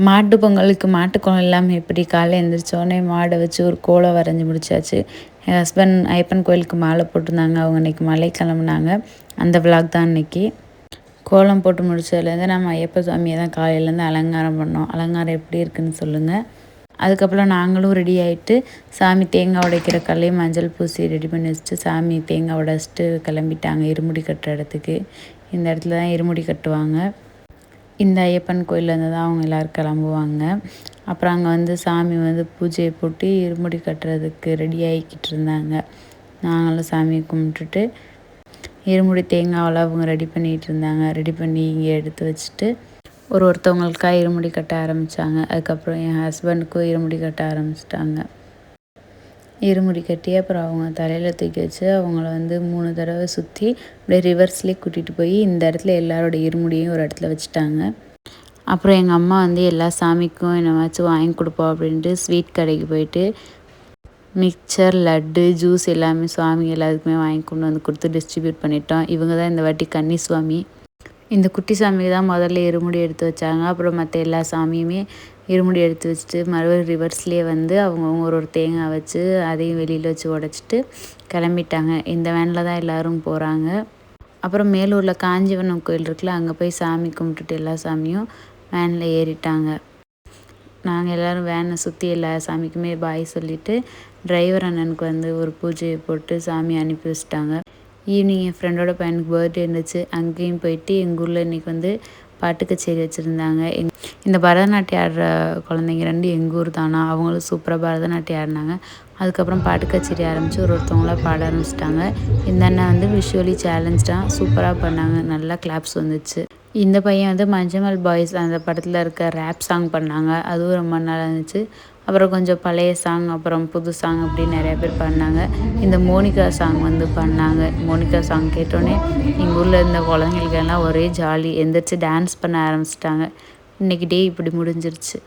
மாட்டு பொங்கலுக்கு மாட்டுக்கோலம் இல்லாமல் எப்படி காலையில் எழுந்திரிச்சோடனே மாடை வச்சு ஒரு கோலம் வரைஞ்சி முடிச்சாச்சு. என் ஹஸ்பண்ட் ஐயப்பன் கோயிலுக்கு மாலை போட்டிருந்தாங்க. அவங்க இன்றைக்கி மலை கிளம்புனாங்க. அந்த விளாக் தான் இன்றைக்கி. கோலம் போட்டு முடிச்சதுலேருந்து நம்ம ஐயப்ப சுவாமியை தான் காலையிலேருந்து அலங்காரம் பண்ணோம். அலங்காரம் எப்படி இருக்குன்னு சொல்லுங்கள். அதுக்கப்புறம் நாங்களும் ரெடி ஆகிட்டு சாமி தேங்காய் உடைக்கிற கல்லையும் மஞ்சள் பூசி ரெடி பண்ணி வச்சுட்டு சாமி தேங்காய் உடைச்சிட்டு கிளம்பிட்டாங்க இருமுடி கட்டுற இடத்துக்கு. இந்த இடத்துல தான் இருமுடி கட்டுவாங்க. இந்த ஐயப்பன் கோயிலேருந்து தான் அவங்க எல்லோரும் கிளம்புவாங்க. அப்புறம் அங்கே வந்து சாமி வந்து பூஜையை போட்டு இருமுடி கட்டுறதுக்கு ரெடி ஆகிக்கிட்டு இருந்தாங்க. நாங்களும் சாமியை கும்பிட்டுட்டு இருமுடி தேங்காவில் அவங்க ரெடி பண்ணிகிட்டு இருந்தாங்க. ரெடி பண்ணி இங்கே எடுத்து வச்சுட்டு ஒருத்தவங்களுக்காக இருமுடி கட்ட ஆரம்பித்தாங்க. அதுக்கப்புறம் என் ஹஸ்பண்டுக்கும் இருமுடி கட்ட ஆரம்பிச்சிட்டாங்க. இருமுடி கட்டி அப்புறம் அவங்க தலையில் தூக்கி வச்சு அவங்கள வந்து 3 தடவை சுற்றி அப்படியே ரிவர்ஸ்லேயே கூட்டிகிட்டு போய் இந்த இடத்துல எல்லாரோட இருமுடியும் ஒரு இடத்துல வச்சுட்டாங்க. அப்புறம் எங்கள் அம்மா வந்து எல்லா சாமிக்கும் என்னவாச்சும் வாங்கி கொடுப்போம் அப்படின்ட்டு ஸ்வீட் கடைக்கு போயிட்டு மிக்சர், லட்டு, ஜூஸ் எல்லாமே சுவாமி எல்லாத்துக்குமே வாங்கி கொண்டு வந்து கொடுத்து டிஸ்ட்ரிபியூட் பண்ணிட்டோம். இவங்க தான் இந்த வாட்டி கன்னி சுவாமி. இந்த குட்டி சாமிக்கு தான் முதல்ல இருமுடி எடுத்து வச்சாங்க. அப்புறம் மற்ற எல்லா சாமியுமே இருமுடி எடுத்து வச்சுட்டு மறுபடியும் ரிவர்ஸ்லேயே வந்து அவங்கவுங்க ஒரு தேங்காய் வச்சு அதையும் வெளியில் வச்சு உடச்சிட்டு கிளம்பிட்டாங்க. இந்த வேனில் தான் எல்லோரும் போகிறாங்க. அப்புறம் மேலூரில் காஞ்சிவனம் கோயில் இருக்குல்ல, அங்கே போய் சாமி கும்பிட்டுட்டு எல்லா சாமியும் வேனில் ஏறிட்டாங்க. நாங்கள் எல்லோரும் வேனை சுற்றி எல்லா சாமிக்குமே பாய் சொல்லிவிட்டு டிரைவர் அண்ணனுக்கு வந்து ஒரு பூஜையை போட்டு சாமி அனுப்பி வச்சிட்டாங்க. ஈவினிங் என் ஃப்ரெண்டோட பையனுக்கு பர்த்டே இருந்துச்சு. அங்கேயும் போயிட்டு எங்கள் ஊரில் இன்றைக்கி வந்து பாட்டு கச்சேரி வச்சுருந்தாங்க. இந்த பரதநாட்டியம் ஆடுற குழந்தைங்க 2 எங்கள் ஊர் தானா. அவங்களும் சூப்பராக பரதநாட்டியம் ஆடினாங்க. அதுக்கப்புறம் பாட்டு கச்சேரி ஆரம்பித்து ஒருத்தவங்களாம் பாட ஆரம்பிச்சிட்டாங்க. இந்த அண்ணன் வந்து விஷுவலி சேலஞ்ச்டாக சூப்பராக பண்ணாங்க. நல்லா கிளாப்ஸ் வந்துச்சு. இந்த பையன் வந்து மஞ்சமல் பாய்ஸ் அந்த படத்தில் இருக்க ரேப் சாங் பண்ணாங்க. அதுவும் ரொம்ப நல்லா இருந்துச்சு. அப்புறம் கொஞ்சம் பழைய சாங், அப்புறம் புது சாங் அப்படின்னு நிறையா பேர் பண்ணாங்க. இந்த மோனிகா சாங் வந்து பண்ணாங்க. மோனிகா சாங் கேட்டோன்னே எங்கள் ஊரில் இருந்த குழந்தைங்களுக்கெல்லாம் ஒரே ஜாலி. எந்திரிச்சு டான்ஸ் பண்ண ஆரம்பிச்சிட்டாங்க. இன்றைக்கி டே இப்படி முடிஞ்சிருச்சு.